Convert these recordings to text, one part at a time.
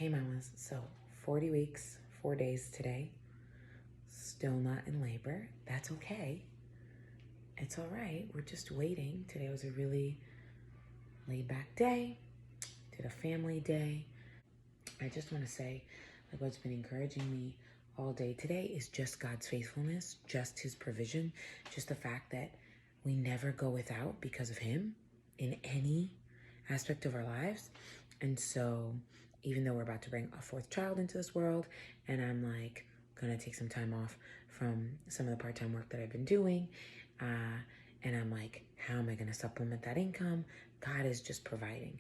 Hey mamas, so 40 weeks, 4 days today. Still not in labor. That's okay. It's all right. We're just waiting. Today was a really laid back day. Did a family day. I just want to say, like, what's been encouraging me all day today is just God's faithfulness, just His provision, just the fact that we never go without because of Him in any aspect of our lives. And so, even though we're about to bring a fourth child into this world, and I'm like gonna take some time off from some of the part-time work that I've been doing, and I'm like, how am I gonna supplement that income? God is just providing.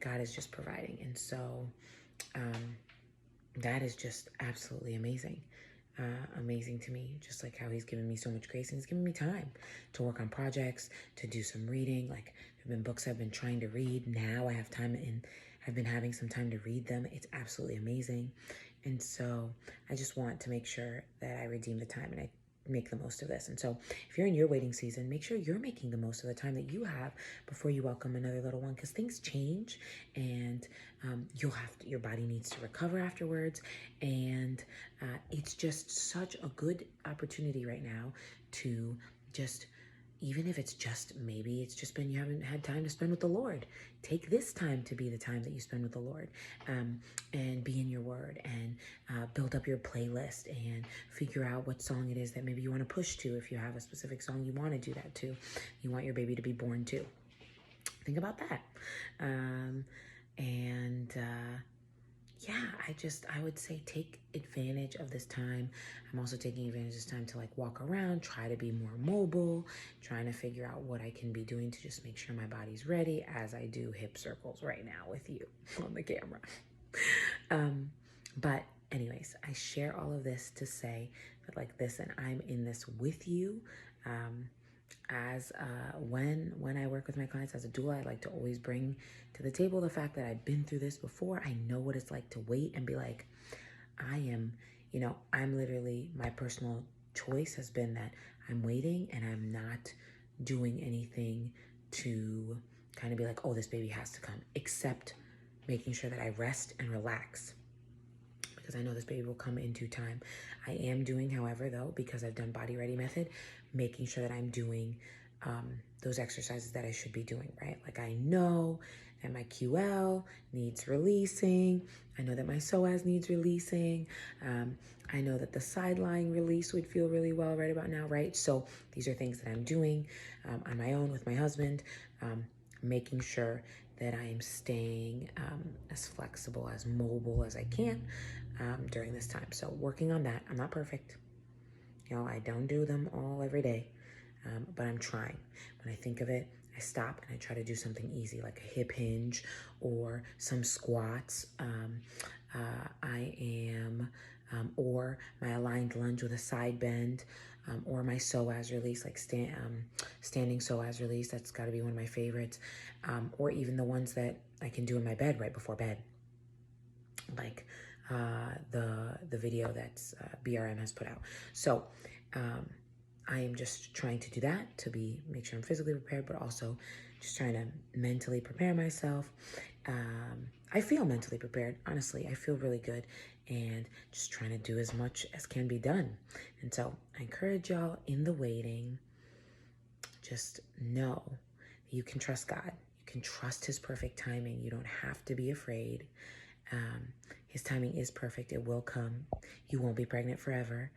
God is just providing. And so that is just absolutely amazing. Amazing to me, just like how He's given me so much grace and He's given me time to work on projects, to do some reading. Like, there have been books I've been trying to read. Now I have time and I've been having some time to read them. It's absolutely amazing. And so I just want to make sure that I redeem the time and I make the most of this. And so if you're in your waiting season, make sure you're making the most of the time that you have before you welcome another little one, because things change and your body needs to recover afterwards. And it's just such a good opportunity right now to just, even if it's just, maybe it's just been you haven't had time to spend with the Lord, take this time to be the time that you spend with the Lord, and be in your word and build up your playlist and figure out what song it is that maybe you want to push to. If you have a specific song you want to do that to, you want your baby to be born to, think about that. Yeah, I would say take advantage of this time. I'm also taking advantage of this time to like walk around, try to be more mobile, trying to figure out what I can be doing to just make sure my body's ready as I do hip circles right now with you on the camera. But anyways, I share all of this to say that, like, listen, I'm in this with you. As when I work with my clients as a doula, I like to always bring to the table the fact that I've been through this before. I know what it's like to wait and be like, I'm literally, my personal choice has been that I'm waiting and I'm not doing anything to kind of be like, oh, this baby has to come, except making sure that I rest and relax, because I know this baby will come in due time. I am doing, however, though, because I've done Body Ready Method, making sure that I'm doing those exercises that I should be doing, right? Like, I know that my QL needs releasing. I know that my psoas needs releasing. I know that the sideline release would feel really well right about now, right? So these are things that I'm doing on my own with my husband, making sure that I am staying as flexible, as mobile as I can during this time. So working on that. I'm not perfect. I don't do them all every day, but I'm trying. When I think of it, I stop and I try to do something easy, like a hip hinge or some squats. Or my aligned lunge with a side bend, or my psoas release, like standing psoas release. That's got to be one of my favorites. Or even the ones that I can do in my bed right before bed, like the video that's BRM has put out. So I am just trying to do that to make sure I'm physically prepared, but also just trying to mentally prepare myself. I feel mentally prepared, honestly. I feel really good, and just trying to do as much as can be done. And so I encourage y'all in the waiting, just know that you can trust God. You can trust His perfect timing. You don't have to be afraid. His timing is perfect. It will come. You won't be pregnant forever.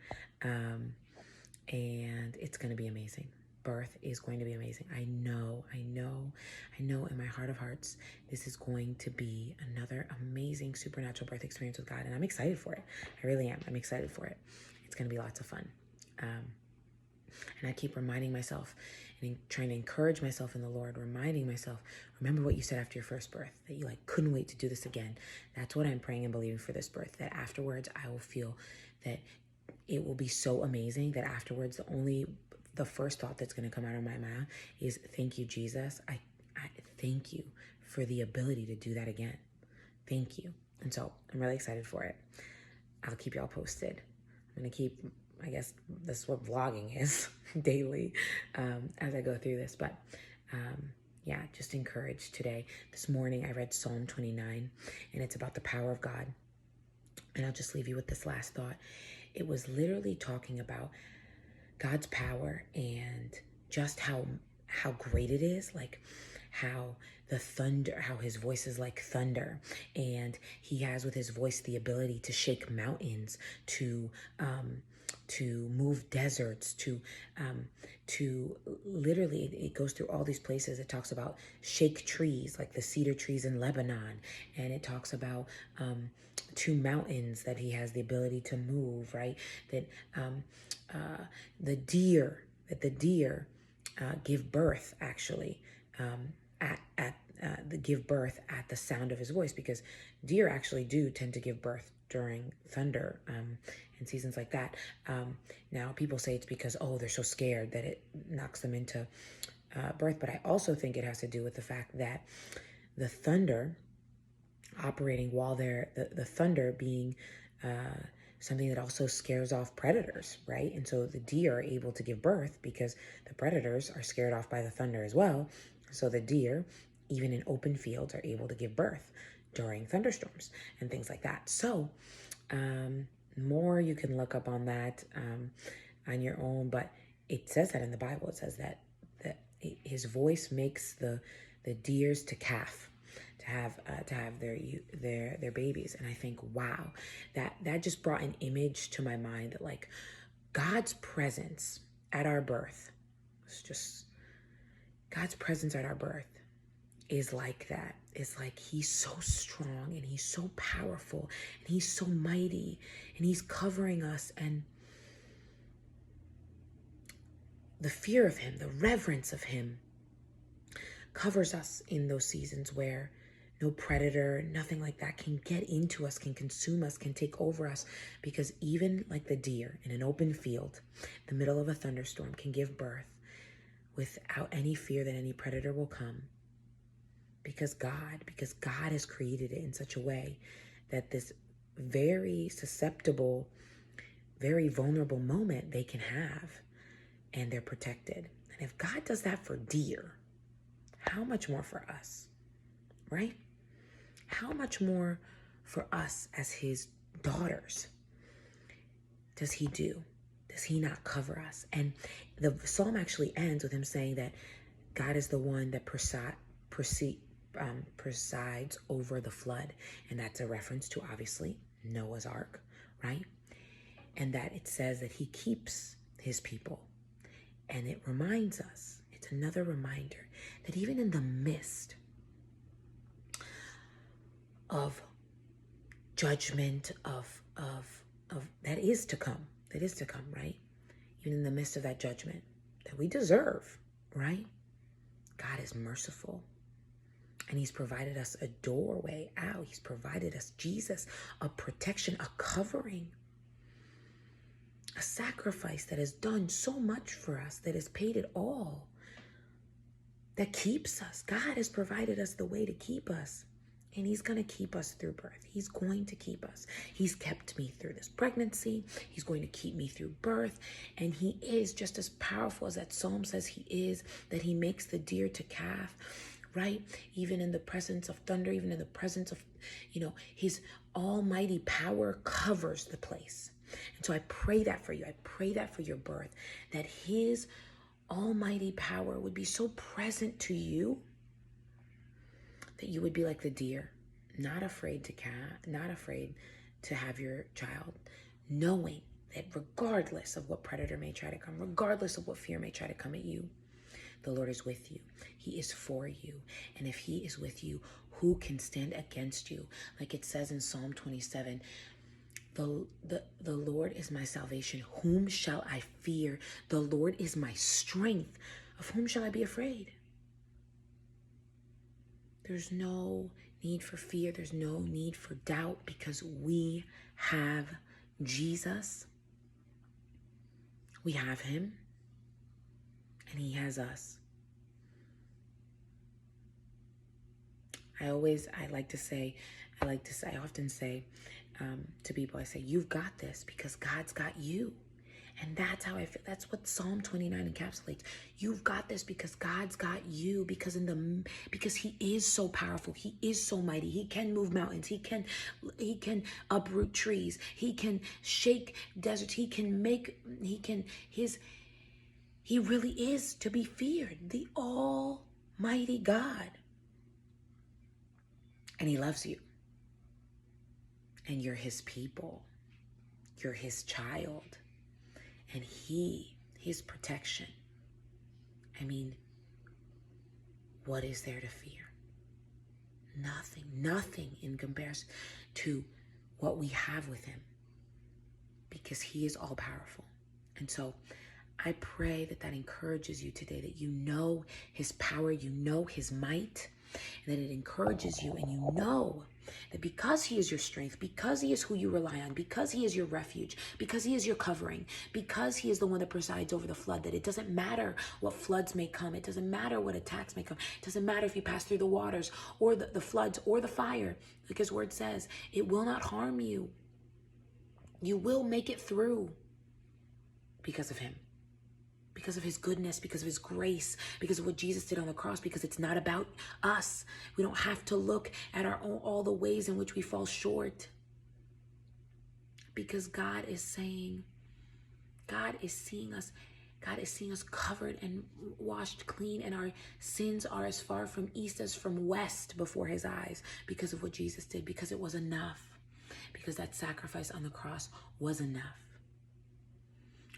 And it's going to be amazing. Birth is going to be amazing. I know in my heart of hearts, this is going to be another amazing supernatural birth experience with God. And I'm excited for it. I really am. I'm excited for it. It's going to be lots of fun. And I keep reminding myself and trying to encourage myself in the Lord, reminding myself, remember what you said after your first birth, that you couldn't wait to do this again. That's what I'm praying and believing for this birth, that afterwards I will feel that it will be so amazing that afterwards the first thought that's going to come out of my mouth is, thank you, Jesus. I thank you for the ability to do that again. Thank you. And so I'm really excited for it. I'll keep y'all posted. I'm going to keep, I guess this is what vlogging is daily as I go through this. But yeah, just encouraged today. This morning I read Psalm 29, and it's about the power of God. And I'll just leave you with this last thought. It was literally talking about God's power and just how great it is, like how the thunder, how his voice is like thunder, and he has with his voice the ability to shake mountains, to move deserts, to literally, it goes through all these places. It talks about shake trees, like the cedar trees in Lebanon, and it talks about two mountains that he has the ability to move, right? That the deer, give birth actually, at the give birth at the sound of his voice, because deer actually do tend to give birth during thunder, and seasons like that. Now people say it's because, oh, they're so scared that it knocks them into birth, but I also think it has to do with the fact that the thunder operating while the thunder being something that also scares off predators, right? And so the deer are able to give birth because the predators are scared off by the thunder as well. So the deer, even in open fields, are able to give birth during thunderstorms and things like that. So more you can look up on that on your own, but it says that in the Bible. It says that his voice makes the deers to calf, to have their babies. And I think, wow, that just brought an image to my mind that, like, God's presence at our birth, it's just God's presence at our birth is like that. It's like he's so strong and he's so powerful and he's so mighty and he's covering us, and the fear of him, the reverence of him covers us in those seasons where no predator, nothing like that can get into us, can consume us, can take over us. Because even like the deer in an open field, the middle of a thunderstorm, can give birth without any fear that any predator will come. Because God has created it in such a way that this very susceptible, very vulnerable moment they can have, and they're protected. And if God does that for deer, how much more for us, right? How much more for us as his daughters does he do? Does he not cover us? And the psalm actually ends with him saying that God is the one that presides over the flood. And that's a reference to, obviously, Noah's Ark, right? And that it says that he keeps his people. And it reminds us, it's another reminder that even in the midst of judgment, of that is to come, right? Even in the midst of that judgment that we deserve, right? God is merciful, and he's provided us a doorway out. He's provided us Jesus, a protection, a covering, a sacrifice that has done so much for us, that has paid it all, that keeps us. God has provided us the way to keep us. And he's going to keep us through birth. He's going to keep us. He's kept me through this pregnancy. He's going to keep me through birth. And he is just as powerful as that psalm says he is, that he makes the deer to calf, right? Even in the presence of thunder, even in the presence of, his almighty power covers the place. And so I pray that for you. I pray that for your birth, that his almighty power would be so present to you that you would be like the deer, not afraid to have your child, knowing that regardless of what predator may try to come, regardless of what fear may try to come at you, the Lord is with you. He is for you. And if he is with you, who can stand against you? Like it says in Psalm 27, the Lord is my salvation. Whom shall I fear? The Lord is my strength. Of whom shall I be afraid? There's no need for fear. There's no need for doubt, because we have Jesus. We have him, and he has us. I often say to people, I say, you've got this because God's got you. And that's how I feel. That's what Psalm 29 encapsulates. You've got this because God's got you, because he is so powerful. He is so mighty. He can move mountains. He can uproot trees. He can shake deserts. He really is to be feared, the almighty God. And he loves you. And you're his people. You're his child. And his protection. I mean, what is there to fear? Nothing in comparison to what we have with him, because he is all powerful. And so I pray that encourages you today, that you know his power, you know his might, and that it encourages you, and you know that because he is your strength, because he is who you rely on, because he is your refuge, because he is your covering, because he is the one that presides over the flood, that it doesn't matter what floods may come. It doesn't matter what attacks may come. It doesn't matter if you pass through the waters or the floods or the fire. Like his word says, it will not harm you. You will make it through because of him. Because of his goodness, because of his grace, because of what Jesus did on the cross, because it's not about us. We don't have to look at all the ways in which we fall short. Because God is seeing us covered and washed clean, and our sins are as far from east as from west before his eyes, because of what Jesus did, because it was enough, because that sacrifice on the cross was enough.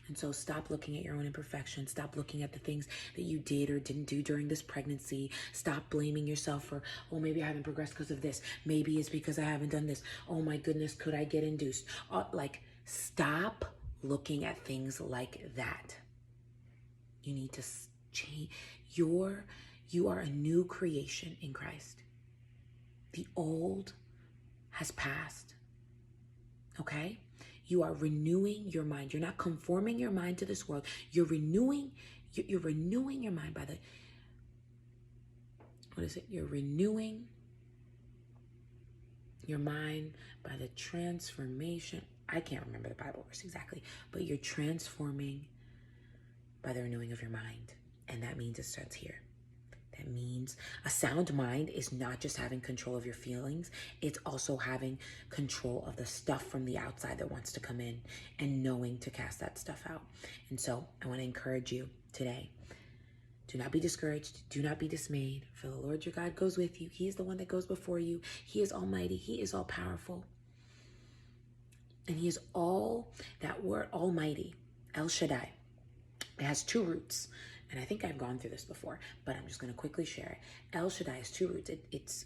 And so stop looking at your own imperfections. Stop looking at the things that you did or didn't do during this pregnancy. Stop blaming yourself for, oh, maybe I haven't progressed because of this. Maybe it's because I haven't done this. Oh my goodness, could I get induced? Stop looking at things like that. You need to change. You are a new creation in Christ. The old has passed. Okay? You are renewing your mind. You're not conforming your mind to this world. You're renewing your mind by the, You're renewing your mind by the transformation. I can't remember the Bible verse exactly, but you're transforming by the renewing of your mind. And that means it starts here. That means a sound mind is not just having control of your feelings. It's also having control of the stuff from the outside that wants to come in and knowing to cast that stuff out. And so I want to encourage you today. Do not be discouraged. Do not be dismayed. For the Lord your God goes with you. He is the one that goes before you. He is almighty. He is all powerful. And he is all that word almighty, El Shaddai. It has two roots. And I think I've gone through this before, but I'm just going to quickly share it. El Shaddai has two roots.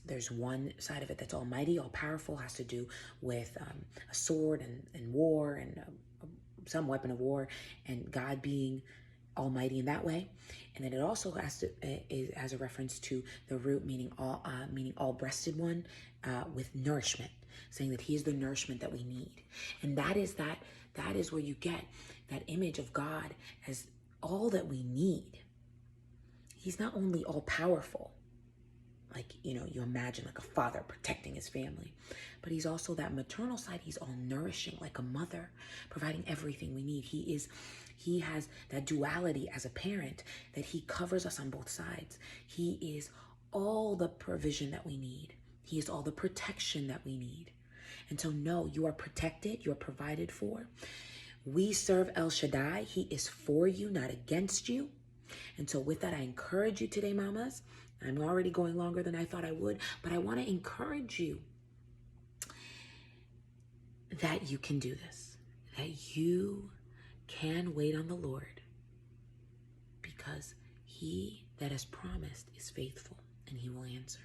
There's one side of it that's almighty, all powerful, has to do with a sword and war and some weapon of war, and God being almighty in that way. And then it also has a reference to the root meaning all breasted one, with nourishment, saying that he is the nourishment that we need. And that is where you get that image of God as all that we need. He's not only all powerful, you imagine like a father protecting his family, but he's also that maternal side. He's all nourishing, like a mother, providing everything we need. He has that duality as a parent, that he covers us on both sides. He is all the provision that we need. He is all the protection that we need. And so no, you are protected, you are provided for. We serve El Shaddai. He is for you, not against you. And so with that, I encourage you today, mamas. I'm already going longer than I thought I would, but I want to encourage you that you can do this, that you can wait on the Lord, because he that has promised is faithful and he will answer.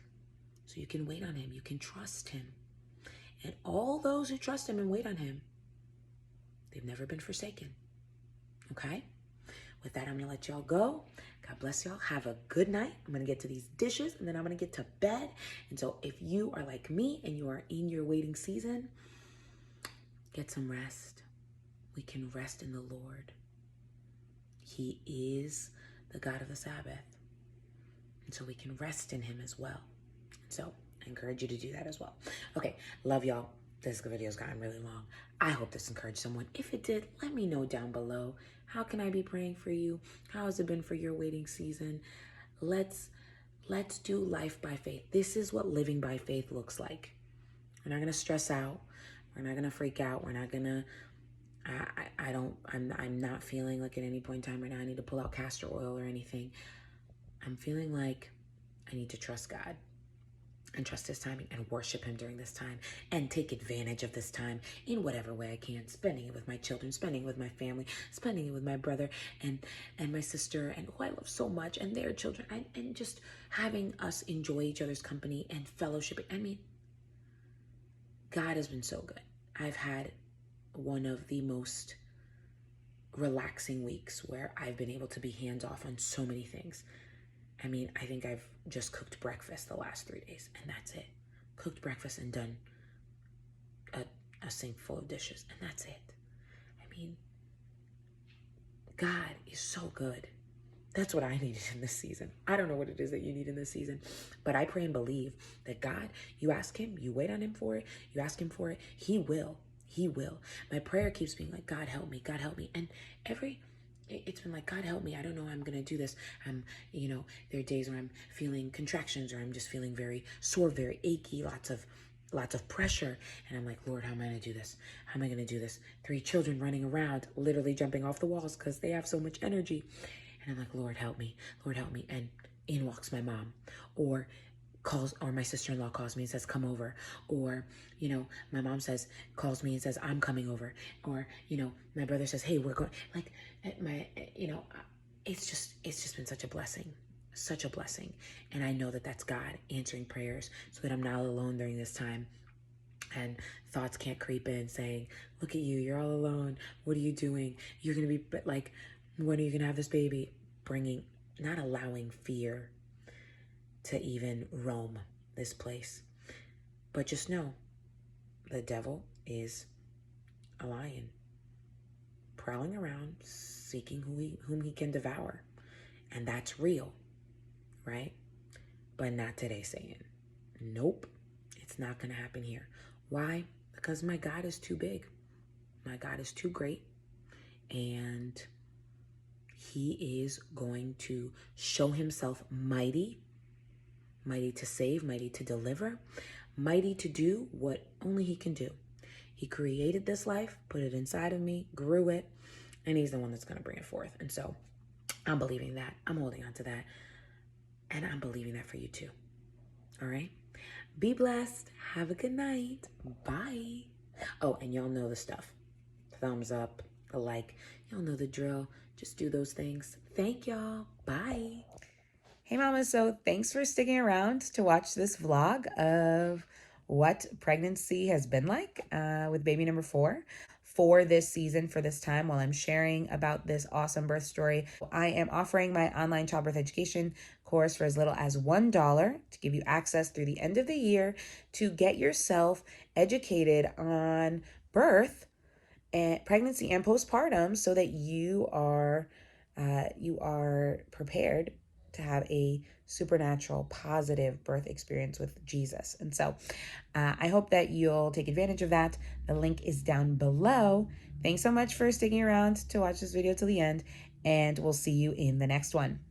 So you can wait on him. You can trust him. And all those who trust him and wait on him, they've never been forsaken. Okay? With that, I'm going to let y'all go. God bless y'all. Have a good night. I'm going to get to these dishes and then I'm going to get to bed. And so if you are like me and you are in your waiting season, get some rest. We can rest in the Lord. He is the God of the Sabbath. And so we can rest in him as well. So I encourage you to do that as well. Okay. Love y'all. this video's gotten really long. I hope this encouraged someone. If it did, let me know down below. How can I be praying for you? How has it been for your waiting season? Let's do life by faith. This is what living by faith looks like. We're not gonna stress out. We're not gonna freak out. We're not gonna. I'm not feeling like at any point in time right now I need to pull out castor oil or anything. I'm feeling like I need to trust God and trust his timing and worship him during this time and take advantage of this time in whatever way I can, spending it with my children, spending it with my family, spending it with my brother and my sister and who I love so much and their children, and just having us enjoy each other's company and fellowshipping. I mean, God has been so good. I've had one of the most relaxing weeks where I've been able to be hands off on so many things. I mean, I think I've just cooked breakfast the last 3 days, and that's it. Cooked breakfast and done a sink full of dishes, and that's it. I mean, God is so good. That's what I needed in this season. I don't know what it is that you need in this season, but I pray and believe that God, you ask him, you wait on him for it, you ask him for it, he will. He will. My prayer keeps being like, God help me, God help me. And it's been like, God help me. I don't know how I'm going to do this. There are days where I'm feeling contractions or I'm just feeling very sore, very achy, lots of pressure. And I'm like, Lord, how am I going to do this? How am I going to do this? 3 children running around, literally jumping off the walls because they have so much energy. And I'm like, Lord, help me. Lord, help me. And in walks my mom, or my sister-in-law calls me and says, come over. Or, my mom calls me and says, I'm coming over. Or, my brother says, hey, we're going, like, it's just been such a blessing. And I know that that's God answering prayers so that I'm not alone during this time. And thoughts can't creep in saying, look at you, you're all alone. What are you doing? You're going to be like, when are you going to have this baby? Not allowing fear to even roam this place. But just know, the devil is a lion, prowling around, seeking whom he can devour. And that's real, right? But not today, Satan. Nope, it's not going to happen here. Why? Because my God is too big. My God is too great. And he is going to show himself mighty to save, mighty to deliver, mighty to do what only he can do. He created this life, put it inside of me, grew it, and he's the one that's going to bring it forth. And so I'm believing that. I'm holding on to that. And I'm believing that for you too. All right? Be blessed. Have a good night. Bye. Oh, and y'all know the stuff. Thumbs up, a like. Y'all know the drill. Just do those things. Thank y'all. Bye. Hey mama, so thanks for sticking around to watch this vlog of what pregnancy has been like with baby number 4 for this season, for this time, while I'm sharing about this awesome birth story. I am offering my online childbirth education course for as little as $1 to give you access through the end of the year to get yourself educated on birth and pregnancy and postpartum so that you are prepared to have a supernatural, positive birth experience with Jesus. And so I hope that you'll take advantage of that. The link is down below. Thanks so much for sticking around to watch this video till the end, and we'll see you in the next one.